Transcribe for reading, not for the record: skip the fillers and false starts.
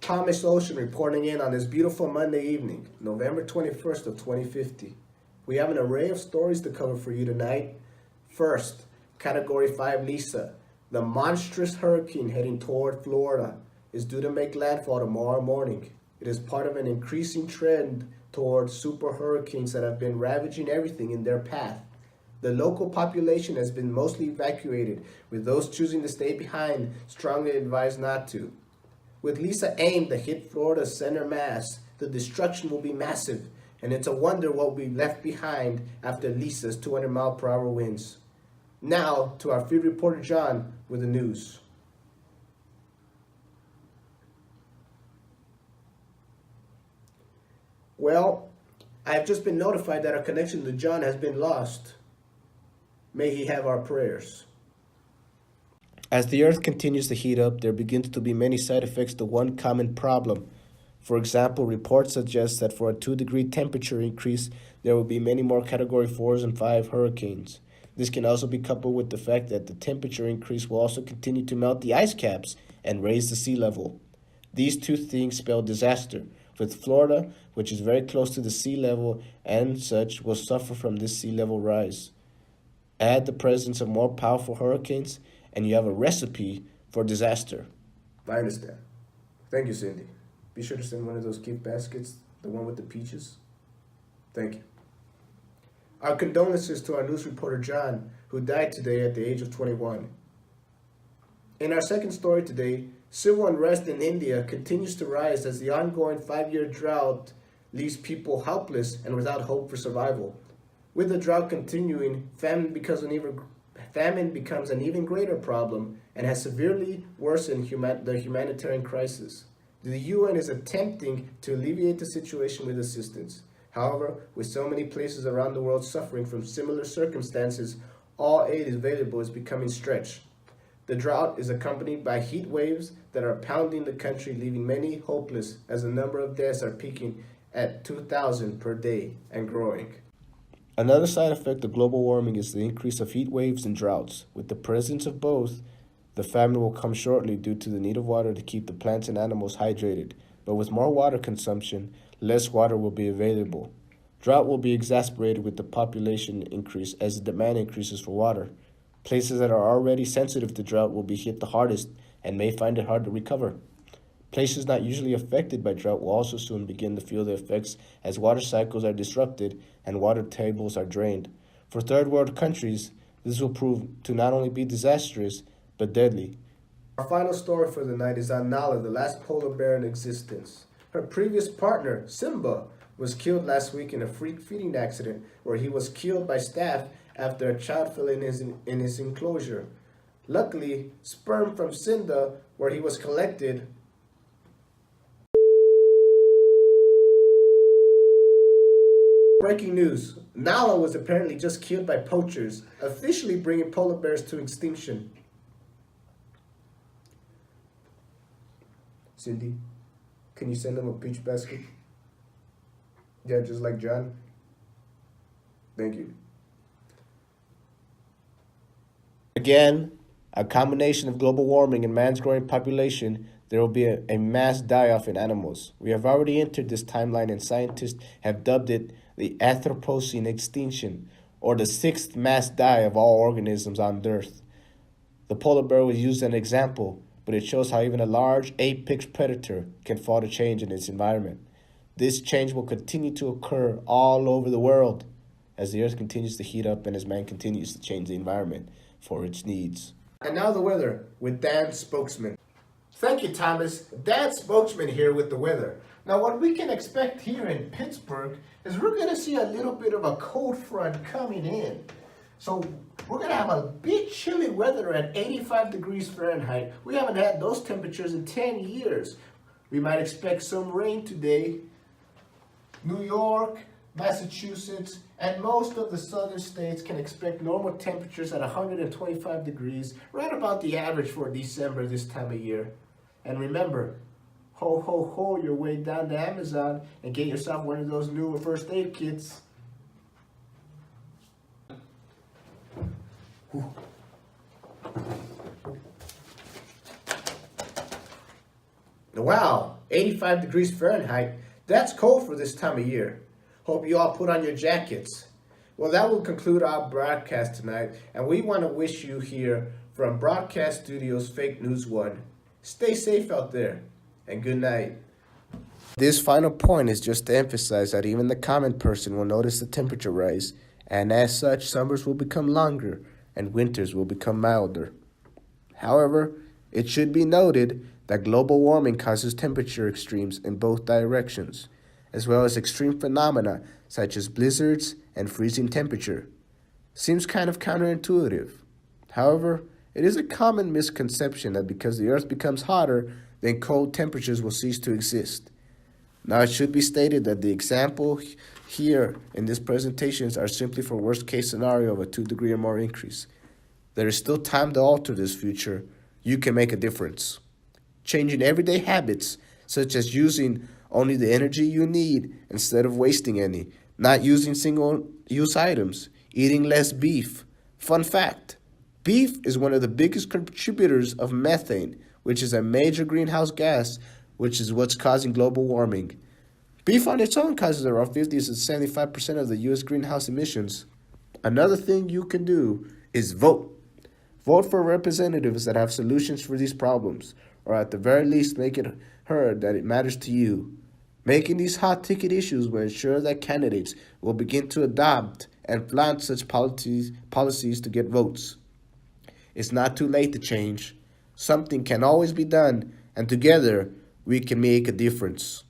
Thomas Ocean reporting in on this beautiful Monday evening, November 21st of 2050. We have an array of stories to cover for you tonight. First, Category 5 Lisa, the monstrous hurricane heading toward Florida, is due to make landfall tomorrow morning. It is part of an increasing trend towards super hurricanes that have been ravaging everything in their path. The local population has been mostly evacuated, with those choosing to stay behind strongly advised not to. With Lisa aimed to hit Florida's center mass, the destruction will be massive, and it's a wonder what will be left behind after Lisa's 200-mile-per-hour winds. Now, to our field reporter John with the news. Well, I have just been notified that our connection to John has been lost. May he have our prayers. As the earth continues to heat up, there begins to be many side effects to one common problem. For example, reports suggest that for a 2-degree temperature increase, there will be many more Category 4s and 5 hurricanes. This can also be coupled with the fact that the temperature increase will also continue to melt the ice caps and raise the sea level. These two things spell disaster, with Florida, which is very close to the sea level and such, will suffer from this sea level rise. Add the presence of more powerful hurricanes, and you have a recipe for disaster. I understand. Thank you, Cindy. Be sure to send one of those gift baskets, the one with the peaches. Thank you. Our condolences to our news reporter John, who died today at the age of 21. In our second story today, civil unrest in India continues to rise as the ongoing 5-year drought leaves people helpless and without hope for survival. With the drought continuing, famine becomes an even greater problem and has severely worsened the humanitarian crisis. The UN is attempting to alleviate the situation with assistance. However, with so many places around the world suffering from similar circumstances, all aid available is becoming stretched. The drought is accompanied by heat waves that are pounding the country, leaving many hopeless as the number of deaths are peaking at 2,000 per day and growing. Another side effect of global warming is the increase of heat waves and droughts. With the presence of both, the famine will come shortly due to the need of water to keep the plants and animals hydrated. But with more water consumption, less water will be available. Drought will be exacerbated with the population increase as the demand increases for water. Places that are already sensitive to drought will be hit the hardest and may find it hard to recover. Places not usually affected by drought will also soon begin to feel the effects as water cycles are disrupted and water tables are drained. For third world countries, this will prove to not only be disastrous, but deadly. Our final story for the night is on Nala, the last polar bear in existence. Her previous partner, Simba, was killed last week in a freak feeding accident where he was killed by staff after a child fell in his enclosure. Luckily, sperm from Simba, where he was collected, breaking news. Nala was apparently just killed by poachers, officially bringing polar bears to extinction. Cindy, can you send them a peach basket? Yeah, just like John. Thank you. Again, a combination of global warming and man's growing population, there will be a mass die-off in animals. We have already entered this timeline and scientists have dubbed it the Anthropocene extinction, or the 6th mass die of all organisms on Earth. The polar bear was used as an example, but it shows how even a large apex predator can fall to change in its environment. This change will continue to occur all over the world as the Earth continues to heat up and as man continues to change the environment for its needs. And now the weather with Dan Spokesman. Thank you, Thomas. Dan Spokesman here with the weather. Now, what we can expect here in Pittsburgh is we're going to see a little bit of a cold front coming in. So we're going to have a bit chilly weather at 85 degrees Fahrenheit. We haven't had those temperatures in 10 years. We might expect some rain today. New York, Massachusetts, and most of the southern states can expect normal temperatures at 125 degrees, right about the average for December this time of year. And remember, ho, ho, ho your way down to Amazon and get yourself one of those new first aid kits. Wow, 85 degrees Fahrenheit. That's cold for this time of year. Hope you all put on your jackets. Well, that will conclude our broadcast tonight, and we want to wish you here from Broadcast Studios Fake News 1. Stay safe out there, and good night. This final point is just to emphasize that even the common person will notice the temperature rise, and as such, summers will become longer and winters will become milder. However, it should be noted that global warming causes temperature extremes in both directions, as well as extreme phenomena such as blizzards and freezing temperature. Seems kind of counterintuitive. However, it is a common misconception that because the Earth becomes hotter, then cold temperatures will cease to exist. Now, it should be stated that the example here in this presentations are simply for worst case scenario of a 2-degree or more increase. There is still time to alter this future. You can make a difference. Changing everyday habits, such as using only the energy you need instead of wasting any, not using single-use items, eating less beef. Fun fact, beef is one of the biggest contributors of methane, which is a major greenhouse gas, which is what's causing global warming. Beef on its own causes around 50 to 75% of the U.S. greenhouse emissions. Another thing you can do is vote. Vote for representatives that have solutions for these problems, or at the very least make it heard that it matters to you. Making these hot-ticket issues will ensure that candidates will begin to adopt and flaunt such policies to get votes. It's not too late to change. Something can always be done, and together we can make a difference.